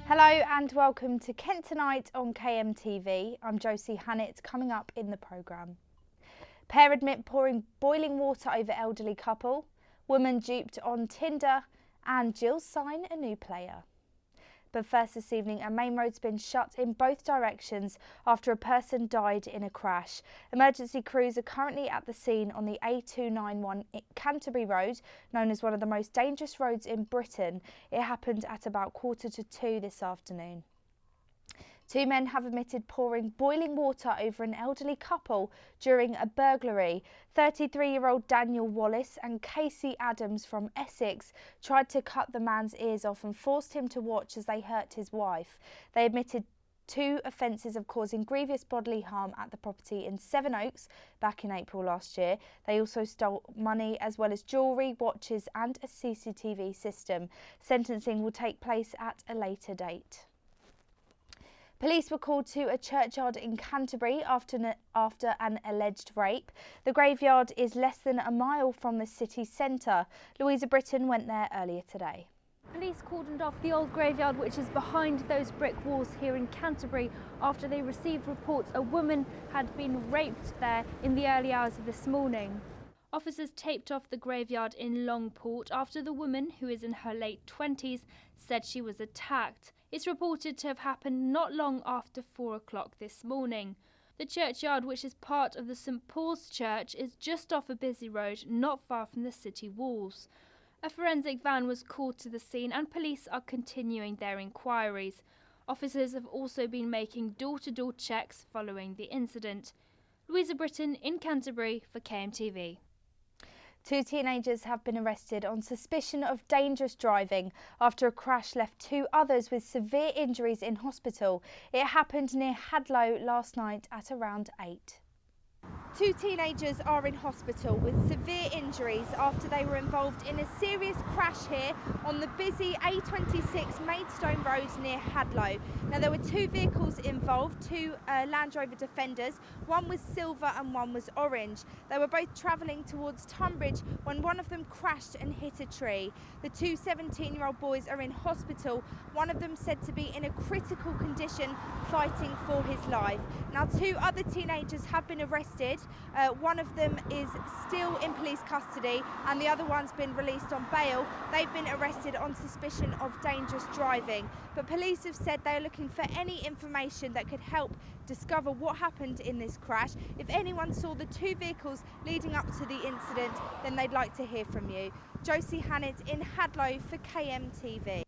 Hello and welcome to Kent Tonight on KMTV. I'm Josie Hannett. Coming up in the programme. Pair admit pouring boiling water over elderly couple. Woman duped on Tinder. And Jill sign a new player. But first this evening, a main road's been shut in both directions after a person died in a crash. Emergency crews are currently at the scene on the A291 Canterbury Road, known as one of the most dangerous roads in Britain. It happened at about 1:45 this afternoon. Two men have admitted pouring boiling water over an elderly couple during a burglary. 33-year-old Daniel Wallace and Casey Adams from Essex tried to cut the man's ears off and forced him to watch as they hurt his wife. They admitted two offences of causing grievous bodily harm at the property in Sevenoaks back in April last year. They also stole money as well as jewellery, watches and a CCTV system. Sentencing will take place at a later date. Police were called to a churchyard in Canterbury after an alleged rape. The graveyard is less than a mile from the city centre. Louisa Britton went there earlier today. Police cordoned off the old graveyard, which is behind those brick walls here in Canterbury, after they received reports a woman had been raped there in the early hours of this morning. Officers taped off the graveyard in Longport after the woman, who is in her late 20s, said she was attacked. It's reported to have happened not long after 4 o'clock this morning. The churchyard, which is part of the St Paul's Church, is just off a busy road not far from the city walls. A forensic van was called to the scene and police are continuing their inquiries. Officers have also been making door-to-door checks following the incident. Louisa Britton in Canterbury for KMTV. Two teenagers have been arrested on suspicion of dangerous driving after a crash left two others with severe injuries in hospital. It happened near Hadlow last night at around 8. Two teenagers are in hospital with severe injuries after they were involved in a serious crash here on the busy A26 Maidstone Road near Hadlow. Now there were two vehicles involved, two Land Rover Defenders. One was silver and one was orange. They were both travelling towards Tunbridge when one of them crashed and hit a tree. The two 17-year-old boys are in hospital. One of them said to be in a critical condition, fighting for his life. Now two other teenagers have been arrested. One of them is still in police custody and the other one's been released on bail. They've been arrested on suspicion of dangerous driving. But police have said they're looking for any information that could help discover what happened in this crash. If anyone saw the two vehicles leading up to the incident, then they'd like to hear from you. Josie Hannett in Hadlow for KMTV.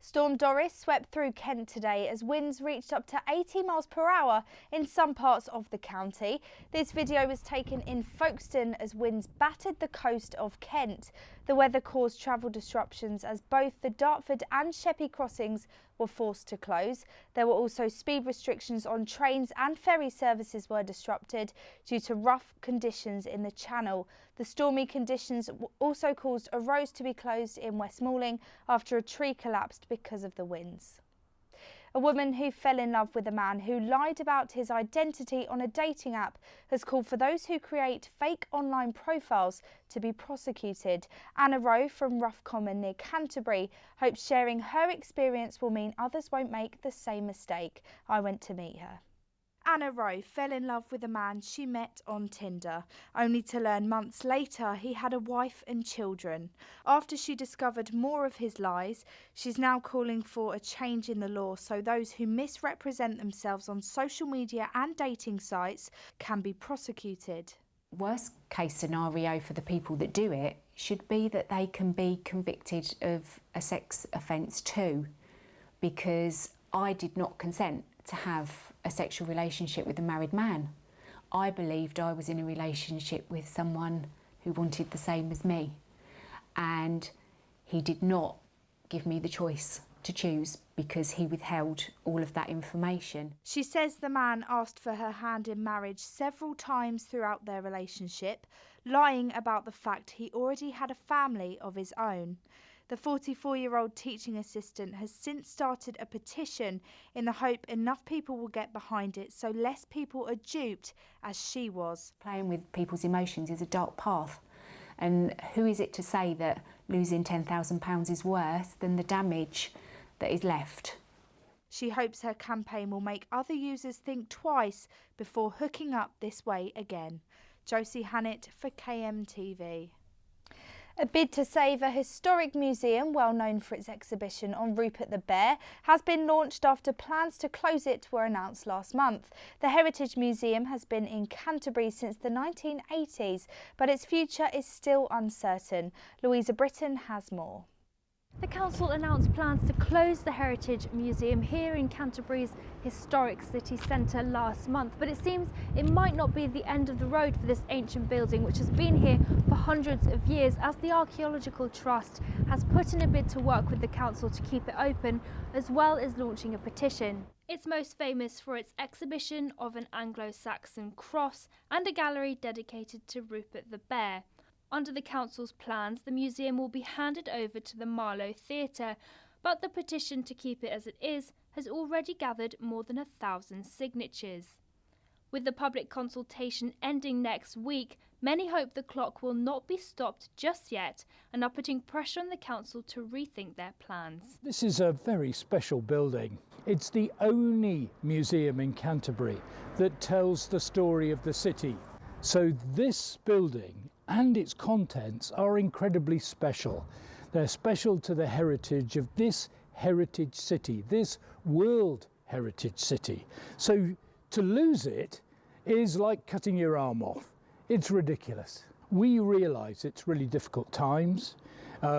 Storm Doris swept through Kent today as winds reached up to 80 miles per hour in some parts of the county. This video was taken in Folkestone as winds battered the coast of Kent. The weather caused travel disruptions as both the Dartford and Sheppey crossings were forced to close. There were also speed restrictions on trains and ferry services were disrupted due to rough conditions in the channel. The stormy conditions also caused a road to be closed in West Malling after a tree collapsed because of the winds. A woman who fell in love with a man who lied about his identity on a dating app has called for those who create fake online profiles to be prosecuted. Anna Rowe from Rough Common near Canterbury hopes sharing her experience will mean others won't make the same mistake. I went to meet her. Anna Rowe fell in love with a man she met on Tinder, only to learn months later he had a wife and children. After she discovered more of his lies, she's now calling for a change in the law so those who misrepresent themselves on social media and dating sites can be prosecuted. Worst case scenario for the people that do it should be that they can be convicted of a sex offence too, because I did not consent to have a sexual relationship with a married man. I believed I was in a relationship with someone who wanted the same as me, and he did not give me the choice to choose because he withheld all of that information. She says the man asked for her hand in marriage several times throughout their relationship, lying about the fact he already had a family of his own. The 44-year-old teaching assistant has since started a petition in the hope enough people will get behind it so less people are duped as she was. Playing with people's emotions is a dark path, and who is it to say that losing £10,000 is worse than the damage that is left. She hopes her campaign will make other users think twice before hooking up this way again. Josie Hannett for KMTV. A bid to save a historic museum, well known for its exhibition on Rupert the Bear, has been launched after plans to close it were announced last month. The Hermitage Museum has been in Canterbury since the 1980s, but its future is still uncertain. Louisa Britton has more. The council announced plans to close the Hermitage Museum here in Canterbury's historic city centre last month, but it seems it might not be the end of the road for this ancient building, which has been here for hundreds of years, as the Archaeological Trust has put in a bid to work with the council to keep it open, as well as launching a petition. It's most famous for its exhibition of an Anglo-Saxon cross and a gallery dedicated to Rupert the Bear. Under the council's plans, the museum will be handed over to the Marlow Theatre, but the petition to keep it as it is has already gathered more than 1,000 signatures. With the public consultation ending next week, many hope the clock will not be stopped just yet and are putting pressure on the council to rethink their plans. This is a very special building. It's the only museum in Canterbury that tells the story of the city. So this building and its contents are incredibly special. They're special to the heritage of this heritage city, this world heritage city. So to lose it is like cutting your arm off. It's ridiculous. We realise it's really difficult times,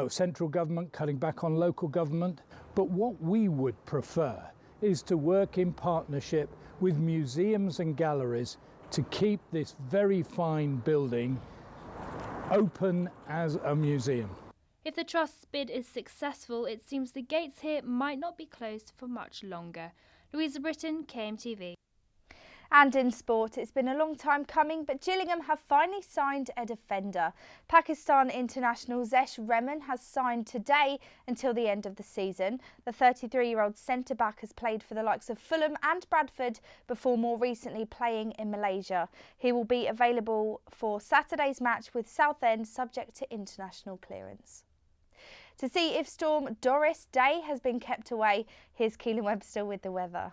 central government cutting back on local government, but what we would prefer is to work in partnership with museums and galleries to keep this very fine building open as a museum. If the Trust's bid is successful, it seems the gates here might not be closed for much longer. Louisa Britton, KMTV. And in sport, it's been a long time coming, but Gillingham have finally signed a defender. Pakistan international Zesh Rehman has signed today until the end of the season. The 33-year-old centre-back has played for the likes of Fulham and Bradford before more recently playing in Malaysia. He will be available for Saturday's match with Southend, subject to international clearance. To see if storm Doris Day has been kept away, here's Keelan Webster with the weather.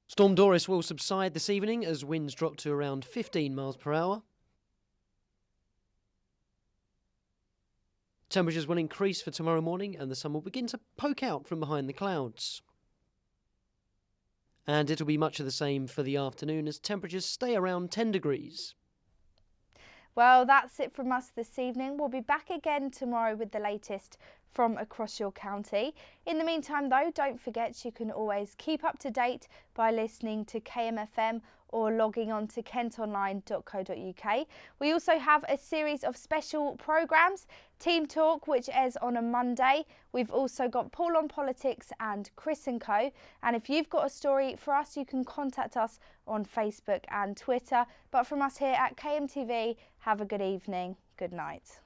Storm Doris will subside this evening as winds drop to around 15 miles per hour. Temperatures will increase for tomorrow morning and the sun will begin to poke out from behind the clouds. And it'll be much of the same for the afternoon as temperatures stay around 10 degrees. Well, that's it from us this evening. We'll be back again tomorrow with the latest from across your county. In the meantime, though, don't forget you can always keep up to date by listening to KMFM or logging on to kentonline.co.uk. We also have a series of special programmes, Team Talk, which airs on a Monday. We've also got Paul on Politics and Chris & Co. And if you've got a story for us, you can contact us on Facebook and Twitter. But from us here at KMTV, have a good evening. Good night.